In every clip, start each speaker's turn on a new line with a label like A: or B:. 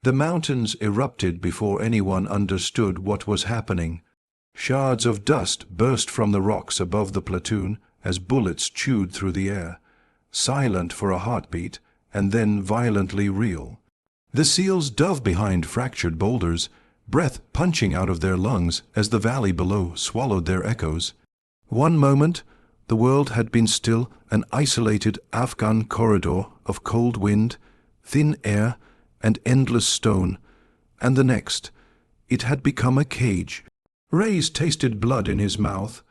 A: The mountains erupted before anyone understood what was happening. Shards of dust burst from the rocks above the platoon as bullets chewed through the air, silent for a heartbeat and then violently real. The seals dove behind fractured boulders, breath punching out of their lungs as the valley below swallowed their echoes. One moment, the world had been still an isolated Afghan corridor of cold wind, thin air, and endless stone, and the next, it had become a cage. Reyes tasted blood in his mouth,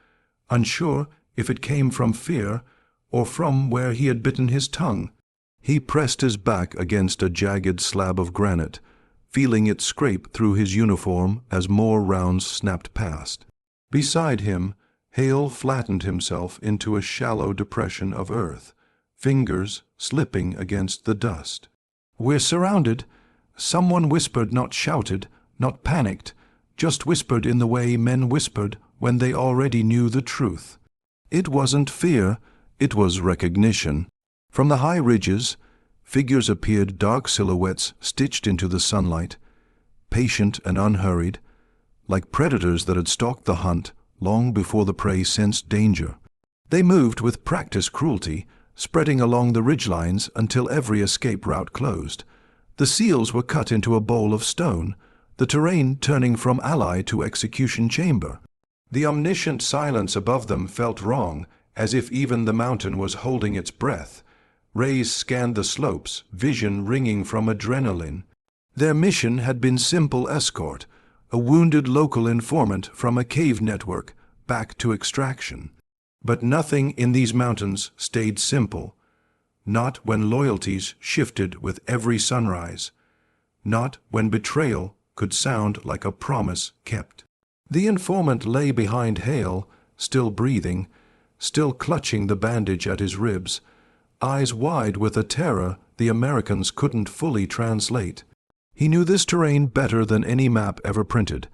A: unsure if it came from fear or from where he had bitten his tongue. He pressed his back against a jagged slab of granite, feeling it scrape through his uniform as more rounds snapped past. Beside him, Hale flattened himself into a shallow depression of earth, fingers slipping against the dust. "We're surrounded," someone whispered, not shouted, not panicked, just whispered in the way men whispered when they already knew the truth. It wasn't fear, it was recognition. From the high ridges, figures appeared, dark silhouettes stitched into the sunlight, patient and unhurried, like predators that had stalked the hunt long before the prey sensed danger. They moved with practiced cruelty, spreading along the ridgelines until every escape route closed. The seals were cut into a bowl of stone, the terrain turning from ally to execution chamber. The omniscient silence above them felt wrong, as if even the mountain was holding its breath. Reyes scanned the slopes, vision ringing from adrenaline. Their mission had been simple escort, a wounded local informant from a cave network, back to extraction. But nothing in these mountains stayed simple. Not when loyalties shifted with every sunrise. Not when betrayal could sound like a promise kept. The informant lay behind Hale, still breathing, still clutching the bandage at his ribs, eyes wide with a terror the Americans couldn't fully translate. He knew this terrain better than any map ever printed,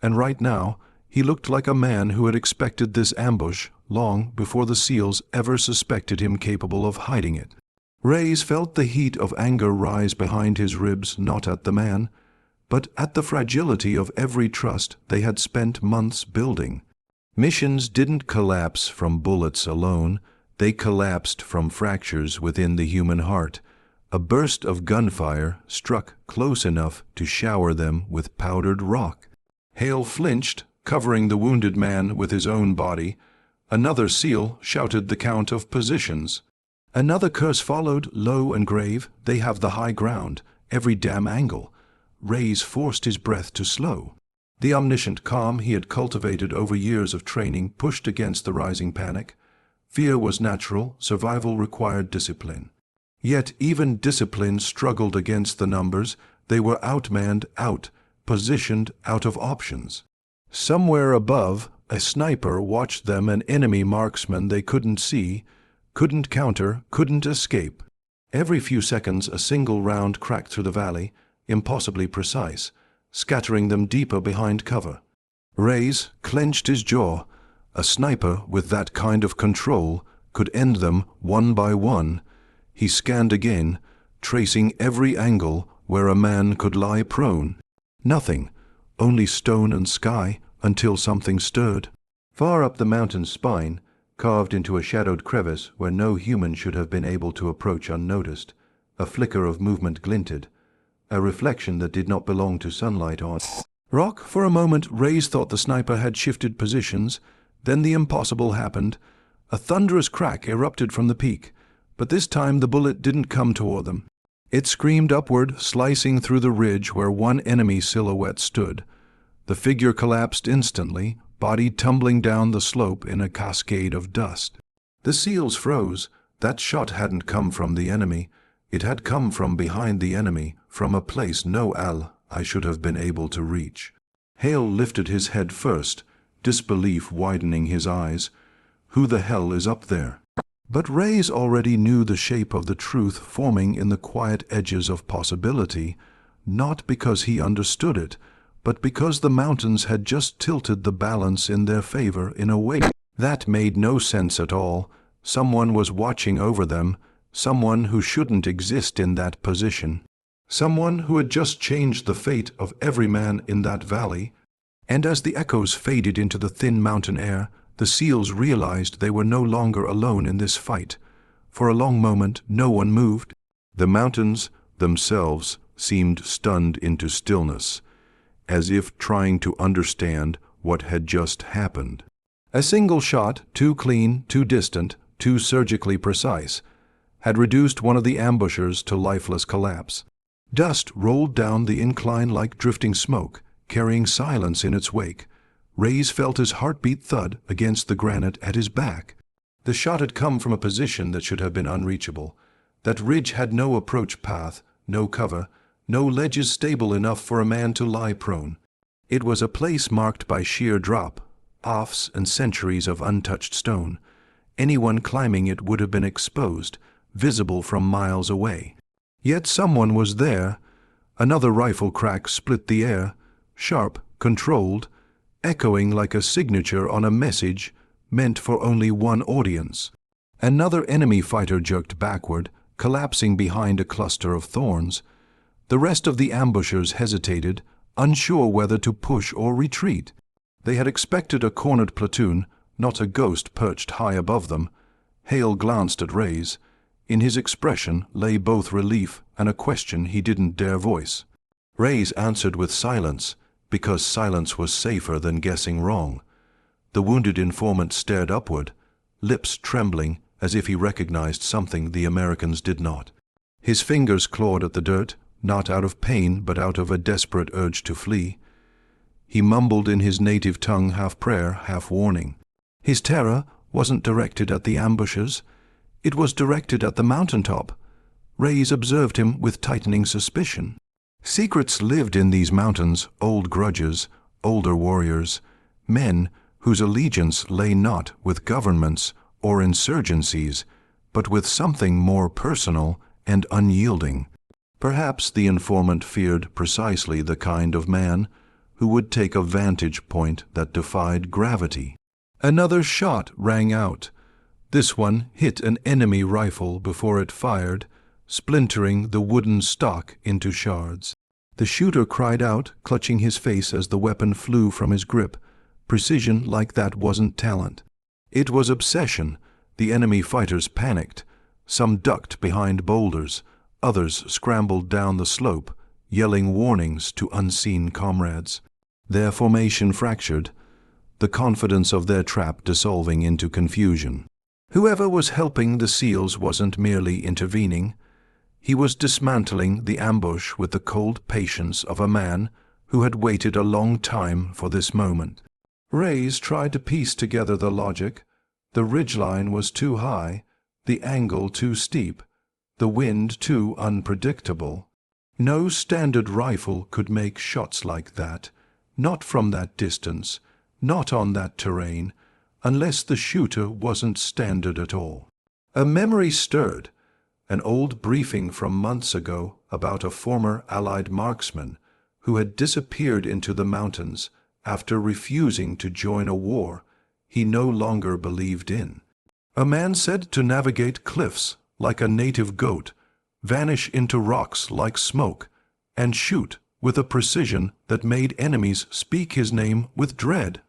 A: and right now he looked like a man who had expected this ambush long before the SEALs ever suspected him capable of hiding it. Reyes felt the heat of anger rise behind his ribs, not at the man, but at the fragility of every trust they had spent months building. Missions didn't collapse from bullets alone, they collapsed from fractures within the human heart. A burst of gunfire struck close enough to shower them with powdered rock. Hale flinched, covering the wounded man with his own body. Another SEAL shouted the count of positions. Another curse followed, low and grave. "They have the high ground, every damn angle." Reyes forced his breath to slow. The omniscient calm he had cultivated over years of training pushed against the rising panic. Fear was natural, survival required discipline. Yet even discipline struggled against the numbers. They were outmanned, positioned out of options. Somewhere above, a sniper watched them, an enemy marksman they couldn't see, couldn't counter, couldn't escape. Every few seconds a single round cracked through the valley, impossibly precise, scattering them deeper behind cover. Reyes clenched his jaw. A sniper with that kind of control could end them one by one. He scanned again, tracing every angle where a man could lie prone. Nothing, only stone and sky, until something stirred. Far up the mountain's spine, carved into a shadowed crevice where no human should have been able to approach unnoticed, a flicker of movement glinted, a reflection that did not belong to sunlight on rock. For a moment Reyes thought the sniper had shifted positions. Then the impossible happened. A thunderous crack erupted from the peak, but this time the bullet didn't come toward them. It screamed upward, slicing through the ridge where one enemy silhouette stood. The figure collapsed instantly, body tumbling down the slope in a cascade of dust. The SEALs froze. That shot hadn't come from the enemy. It had come from behind the enemy, from a place no ally should have been able to reach. Hale lifted his head first, disbelief widening his eyes. Who the hell is up there? But Reyes already knew the shape of the truth forming in the quiet edges of possibility, not because he understood it, but because the mountains had just tilted the balance in their favor in a way that made no sense at all. Someone was watching over them, someone who shouldn't exist in that position. Someone who had just changed the fate of every man in that valley. And as the echoes faded into the thin mountain air, the seals realized they were no longer alone in this fight. For a long moment, no one moved. The mountains themselves seemed stunned into stillness, as if trying to understand what had just happened. A single shot, too clean, too distant, too surgically precise, had reduced one of the ambushers to lifeless collapse. Dust rolled down the incline like drifting smoke, carrying silence in its wake. Reyes felt his heartbeat thud against the granite at his back. The shot had come from a position that should have been unreachable. That ridge had no approach path, no cover, no ledges stable enough for a man to lie prone. It was a place marked by sheer drop, offs and centuries of untouched stone. Anyone climbing it would have been exposed, visible from miles away. Yet someone was there. Another rifle crack split the air, sharp, controlled, echoing like a signature on a message meant for only one audience. Another enemy fighter jerked backward, collapsing behind a cluster of thorns. The rest of the ambushers hesitated, unsure whether to push or retreat. They had expected a cornered platoon, not a ghost perched high above them. Hale glanced at Reyes. In his expression lay both relief and a question he didn't dare voice. Reyes answered with silence, because silence was safer than guessing wrong. The wounded informant stared upward, lips trembling as if he recognized something the Americans did not. His fingers clawed at the dirt, not out of pain but out of a desperate urge to flee. He mumbled in his native tongue, half prayer, half warning. His terror wasn't directed at the ambushers. It was directed at the mountaintop. Reyes observed him with tightening suspicion. Secrets lived in these mountains, old grudges, older warriors, men whose allegiance lay not with governments or insurgencies, but with something more personal and unyielding. Perhaps the informant feared precisely the kind of man who would take a vantage point that defied gravity. Another shot rang out. This one hit an enemy rifle before it fired, splintering the wooden stock into shards. The shooter cried out, clutching his face as the weapon flew from his grip. Precision like that wasn't talent. It was obsession. The enemy fighters panicked. Some ducked behind boulders. Others scrambled down the slope, yelling warnings to unseen comrades. Their formation fractured, the confidence of their trap dissolving into confusion. Whoever was helping the SEALs wasn't merely intervening. He was dismantling the ambush with the cold patience of a man who had waited a long time for this moment. Reyes tried to piece together the logic. The ridgeline was too high, the angle too steep, the wind too unpredictable. No standard rifle could make shots like that, not from that distance, not on that terrain, unless the shooter wasn't standard at all. A memory stirred, an old briefing from months ago about a former Allied marksman who had disappeared into the mountains after refusing to join a war he no longer believed in. A man said to navigate cliffs like a native goat, vanish into rocks like smoke, and shoot with a precision that made enemies speak his name with dread.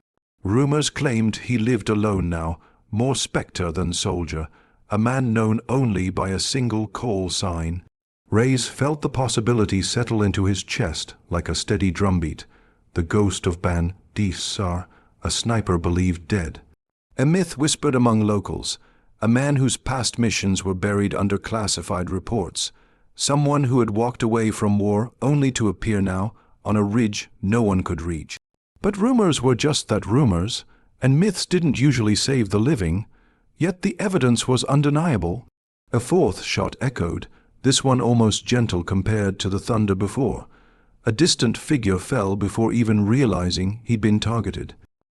A: Rumors claimed he lived alone now, more spectre than soldier, a man known only by a single call sign. Reyes felt the possibility settle into his chest like a steady drumbeat. The ghost of Ban Dissar, a sniper believed dead. A myth whispered among locals, a man whose past missions were buried under classified reports, someone who had walked away from war only to appear now on a ridge no one could reach. But rumors were just that, rumors, and myths didn't usually save the living, yet the evidence was undeniable. A fourth shot echoed, this one almost gentle compared to the thunder before. A distant figure fell before even realizing he'd been targeted.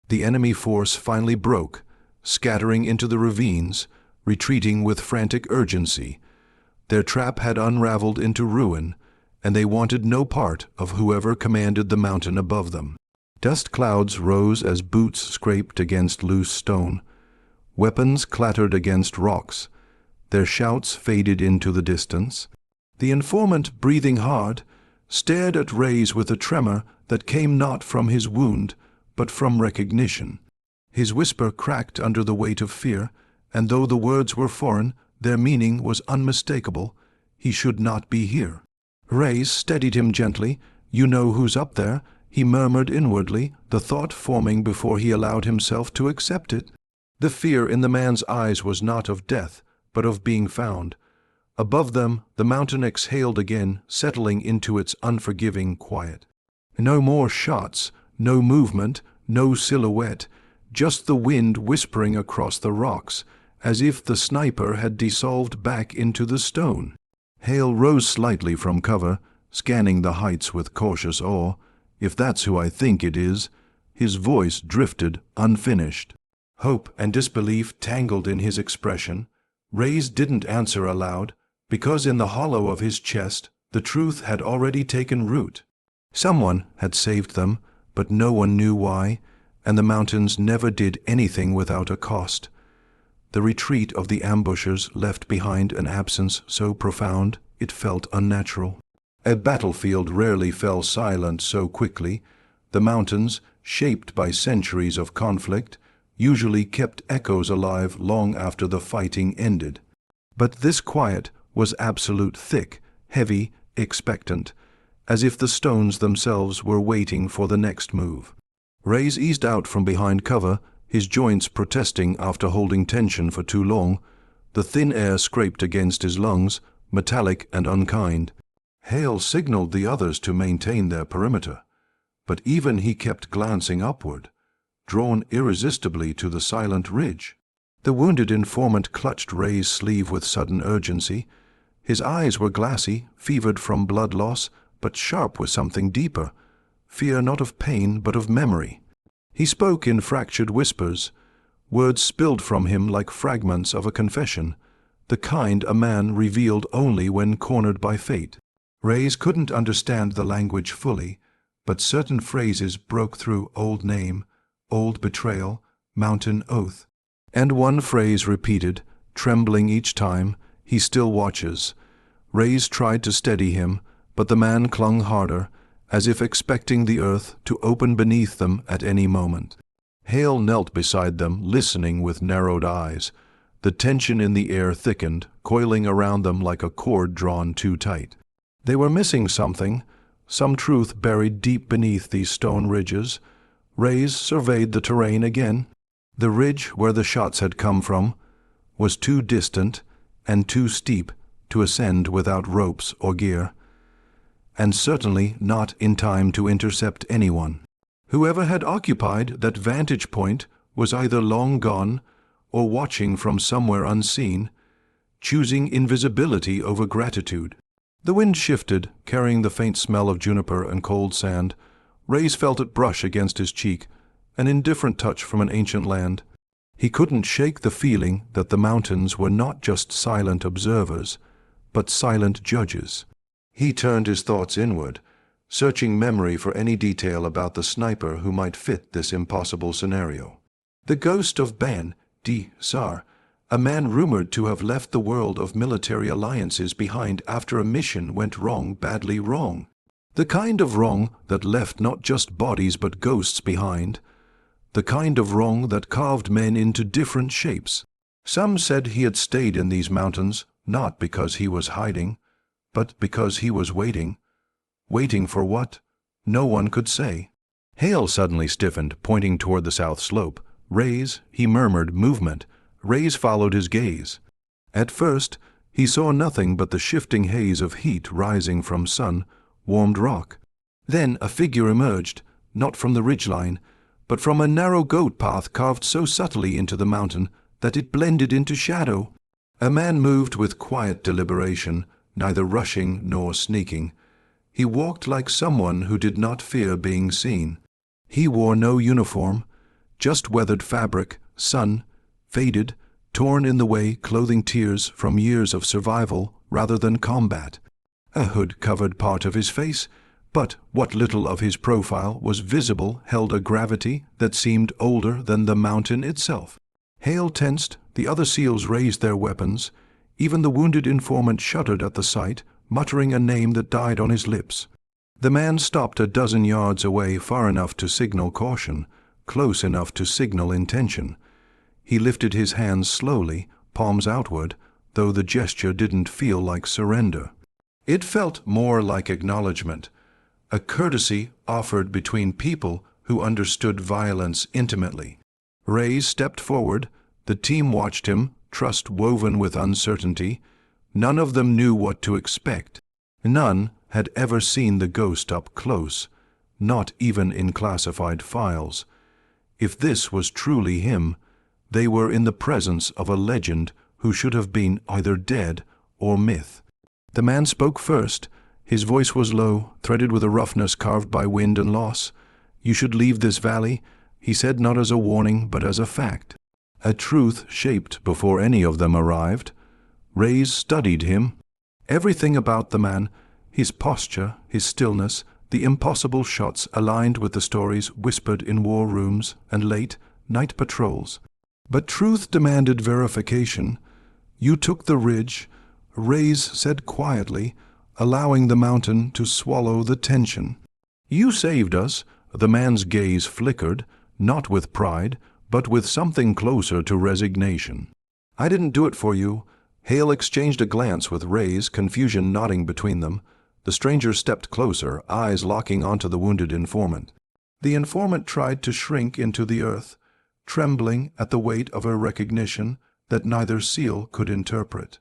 A: The enemy force finally broke, scattering into the ravines, retreating with frantic urgency. Their trap had unraveled into ruin, and they wanted no part of whoever commanded the mountain above them. Dust clouds rose as boots scraped against loose stone. Weapons clattered against rocks. Their shouts faded into the distance. The informant, breathing hard, stared at Reyes with a tremor that came not from his wound, but from recognition. His whisper cracked under the weight of fear, and though the words were foreign, their meaning was unmistakable. He should not be here. Reyes steadied him gently. "You know who's up there," he murmured inwardly, the thought forming before he allowed himself to accept it. The fear in the man's eyes was not of death, but of being found. Above them, the mountain exhaled again, settling into its unforgiving quiet. No more shots, no movement, no silhouette, just the wind whispering across the rocks, as if the sniper had dissolved back into the stone. Hale rose slightly from cover, scanning the heights with cautious awe. "If that's who I think it is," his voice drifted, unfinished. Hope and disbelief tangled in his expression. Reyes didn't answer aloud, because in the hollow of his chest the truth had already taken root. Someone had saved them, but no one knew why, and the mountains never did anything without a cost. The retreat of the ambushers left behind an absence so profound it felt unnatural. A battlefield rarely fell silent so quickly. The mountains, shaped by centuries of conflict, usually kept echoes alive long after the fighting ended. But this quiet was absolute, thick, heavy, expectant, as if the stones themselves were waiting for the next move. Reyes eased out from behind cover, his joints protesting after holding tension for too long. The thin air scraped against his lungs, metallic and unkind. Hale signaled the others to maintain their perimeter, but even he kept glancing upward, drawn irresistibly to the silent ridge. The wounded informant clutched Reyes' sleeve with sudden urgency. His eyes were glassy, fevered from blood loss, but sharp with something deeper, fear not of pain but of memory. He spoke in fractured whispers. Words spilled from him like fragments of a confession, the kind a man revealed only when cornered by fate. Reyes couldn't understand the language fully, but certain phrases broke through: old name, old betrayal, mountain oath. And one phrase repeated, trembling each time: "He still watches." Reyes tried to steady him, but the man clung harder, as if expecting the earth to open beneath them at any moment. Hale knelt beside them, listening with narrowed eyes. The tension in the air thickened, coiling around them like a cord drawn too tight. They were missing something, some truth buried deep beneath these stone ridges. Reyes surveyed the terrain again. The ridge where the shots had come from was too distant and too steep to ascend without ropes or gear, and certainly not in time to intercept anyone. Whoever had occupied that vantage point was either long gone or watching from somewhere unseen, choosing invisibility over gratitude. The wind shifted, carrying the faint smell of juniper and cold sand. Reyes felt it brush against his cheek, an indifferent touch from an ancient land. He couldn't shake the feeling that the mountains were not just silent observers, but silent judges. He turned his thoughts inward, searching memory for any detail about the sniper who might fit this impossible scenario. The ghost of Ben D. Sar, a man rumored to have left the world of military alliances behind after a mission went wrong, badly wrong. The kind of wrong that left not just bodies but ghosts behind. The kind of wrong that carved men into different shapes. Some said he had stayed in these mountains not because he was hiding, but because he was waiting. Waiting for what? No one could say. Hale suddenly stiffened, pointing toward the south slope. "Reyes," he murmured, "movement." Reyes followed his gaze. At first, he saw nothing but the shifting haze of heat rising from sun-warmed rock. Then a figure emerged, not from the ridgeline, but from a narrow goat path carved so subtly into the mountain that it blended into shadow. A man moved with quiet deliberation, neither rushing nor sneaking. He walked like someone who did not fear being seen. He wore no uniform, just weathered fabric, sun, faded, torn in the way clothing tears from years of survival rather than combat. A hood covered part of his face, but what little of his profile was visible held a gravity that seemed older than the mountain itself. Hale tensed, the other SEALs raised their weapons. Even the wounded informant shuddered at the sight, muttering a name that died on his lips. The man stopped a dozen yards away, far enough to signal caution, close enough to signal intention. He lifted his hands slowly, palms outward, though the gesture didn't feel like surrender. It felt more like acknowledgement, a courtesy offered between people who understood violence intimately. Reyes stepped forward. The team watched him, trust woven with uncertainty. None of them knew what to expect. None had ever seen the ghost up close, not even in classified files. If this was truly him, they were in the presence of a legend who should have been either dead or myth. The man spoke first. His voice was low, threaded with a roughness carved by wind and loss. "You should leave this valley," he said, not as a warning, but as a fact. A truth shaped before any of them arrived. Reyes studied him. Everything about the man, his posture, his stillness, the impossible shots aligned with the stories whispered in war rooms and late night patrols. But truth demanded verification. "You took the ridge," Reyes said quietly, allowing the mountain to swallow the tension. "You saved us." The man's gaze flickered, not with pride, but with something closer to resignation. "I didn't do it for you." Hale exchanged a glance with Reyes, confusion knotting between them. The stranger stepped closer, eyes locking onto the wounded informant. The informant tried to shrink into the earth, trembling at the weight of a recognition that neither seal could interpret.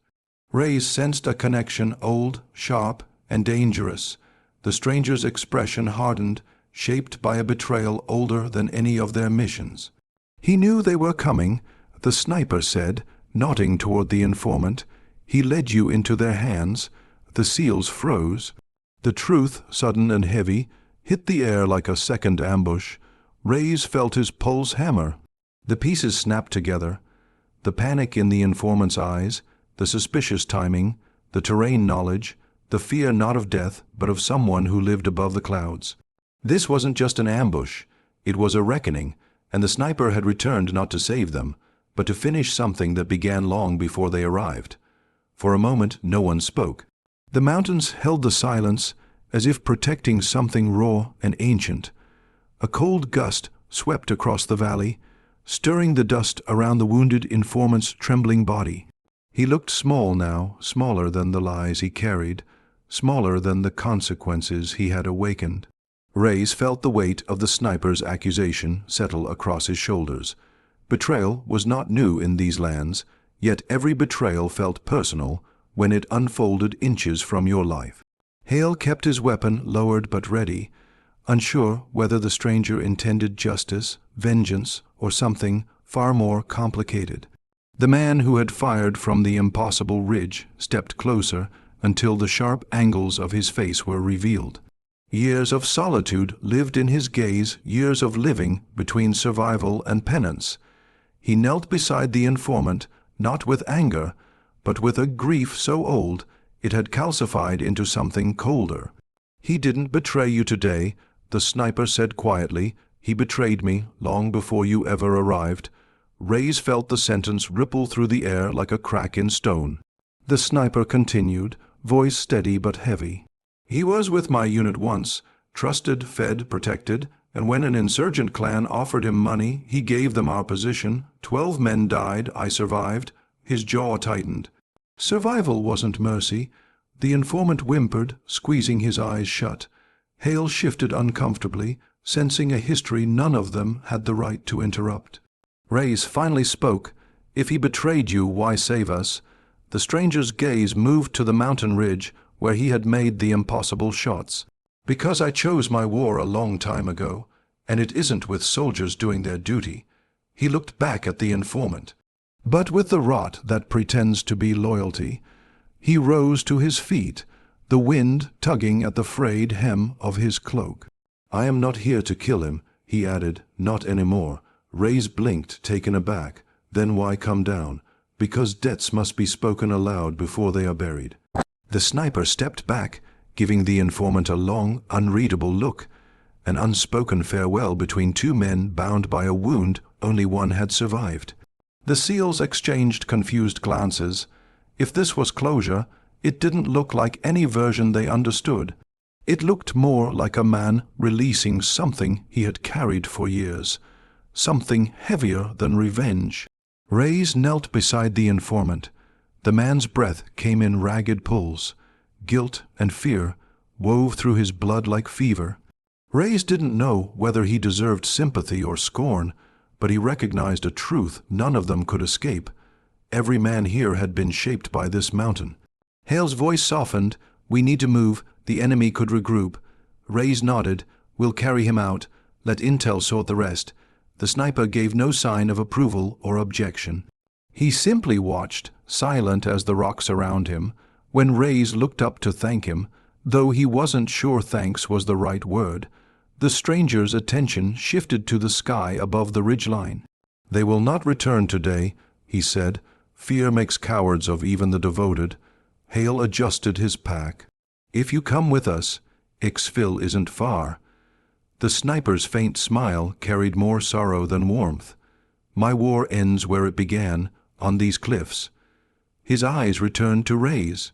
A: Reyes sensed a connection old, sharp, and dangerous. The stranger's expression hardened, shaped by a betrayal older than any of their missions. "He knew they were coming," the sniper said, nodding toward the informant. "He led you into their hands." The seals froze. The truth, sudden and heavy, hit the air like a second ambush. Reyes felt his pulse hammer. The pieces snapped together. The panic in the informant's eyes, the suspicious timing, the terrain knowledge, the fear not of death, but of someone who lived above the clouds. This wasn't just an ambush. It was a reckoning, and the sniper had returned not to save them, but to finish something that began long before they arrived. For a moment no one spoke. The mountains held the silence, as if protecting something raw and ancient. A cold gust swept across the valley, stirring the dust around the wounded informant's trembling body. He looked small now, smaller than the lies he carried, smaller than the consequences he had awakened. Reyes felt the weight of the sniper's accusation settle across his shoulders. Betrayal was not new in these lands, yet every betrayal felt personal when it unfolded inches from your life. Hale kept his weapon lowered but ready, unsure whether the stranger intended justice, vengeance, or something far more complicated. The man who had fired from the impossible ridge stepped closer until the sharp angles of his face were revealed. Years of solitude lived in his gaze, years of living between survival and penance. He knelt beside the informant, not with anger, but with a grief so old it had calcified into something colder. "He didn't betray you today," the sniper said quietly. "He betrayed me long before you ever arrived." Reyes felt the sentence ripple through the air like a crack in stone. The sniper continued, voice steady but heavy. "He was with my unit once, trusted, fed, protected, and when an insurgent clan offered him money, he gave them our position. 12 men died, I survived." His jaw tightened. Survival wasn't mercy. The informant whimpered, squeezing his eyes shut. Hale shifted uncomfortably, sensing a history none of them had the right to interrupt. Reyes finally spoke. "If he betrayed you, why save us?" The stranger's gaze moved to the mountain ridge where he had made the impossible shots. "Because I chose my war a long time ago, and it isn't with soldiers doing their duty." He looked back at the informant. But with the rot that pretends to be loyalty. He rose to his feet, the wind tugging at the frayed hem of his cloak. "I am not here to kill him," he added, "not anymore." Reyes blinked, taken aback. "Then why come down?" "Because debts must be spoken aloud before they are buried." The sniper stepped back, giving the informant a long, unreadable look, an unspoken farewell between two men bound by a wound only one had survived. The seals exchanged confused glances. If this was closure, It didn't look like any version they understood. It looked more like a man releasing something he had carried for years, something heavier than revenge. Reyes knelt beside the informant. The man's breath came in ragged pulls. Guilt and fear wove through his blood like fever. Reyes didn't know whether he deserved sympathy or scorn, but he recognized a truth none of them could escape. Every man here had been shaped by this mountain. Hale's voice softened. "We need to move. The enemy could regroup." Reyes nodded. "We'll carry him out. Let intel sort the rest." The sniper gave no sign of approval or objection. He simply watched, silent as the rocks around him, when Reyes looked up to thank him, though he wasn't sure thanks was the right word. The stranger's attention shifted to the sky above the ridgeline. "They will not return today," he said. "Fear makes cowards of even the devoted." Hale adjusted his pack. "If you come with us, Ixville isn't far." The sniper's faint smile carried more sorrow than warmth. "My war ends where it began, on these cliffs." His eyes returned to Reyes.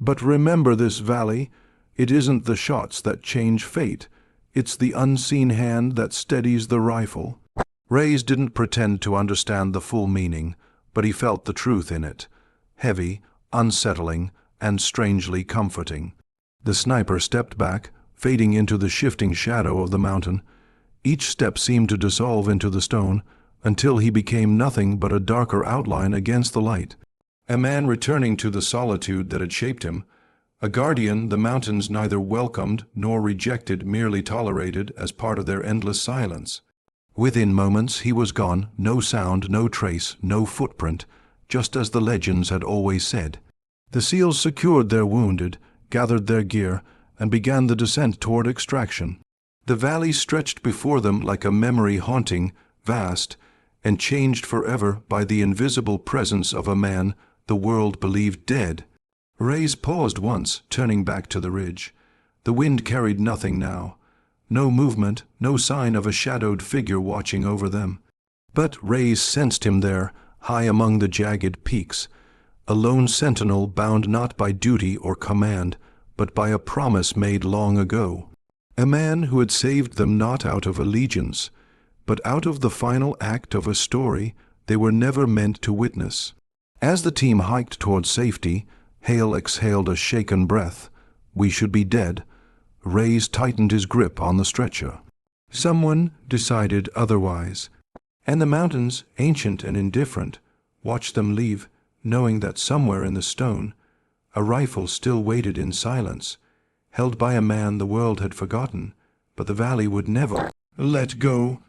A: "But remember this valley. It isn't the shots that change fate. It's the unseen hand that steadies the rifle." Reyes didn't pretend to understand the full meaning, but he felt the truth in it. Heavy, unsettling, and strangely comforting. The sniper stepped back, fading into the shifting shadow of the mountain. Each step seemed to dissolve into the stone, until he became nothing but a darker outline against the light. A man returning to the solitude that had shaped him, a guardian the mountains neither welcomed nor rejected, merely tolerated as part of their endless silence. Within moments he was gone, no sound, no trace, no footprint, just as the legends had always said. The SEALs secured their wounded, gathered their gear, and began the descent toward extraction. The valley stretched before them like a memory haunting, vast, and changed forever by the invisible presence of a man the world believed dead. Reyes paused once, turning back to the ridge. The wind carried nothing now. No movement, no sign of a shadowed figure watching over them. But Reyes sensed him there, high among the jagged peaks, a lone sentinel bound not by duty or command, but by a promise made long ago. A man who had saved them not out of allegiance, but out of the final act of a story they were never meant to witness. As the team hiked toward safety, Hale exhaled a shaken breath. "We should be dead." Reyes tightened his grip on the stretcher. Someone decided otherwise, and the mountains, ancient and indifferent, watched them leave, knowing that somewhere in the stone a rifle still waited in silence, held by a man the world had forgotten, but the valley would never let go.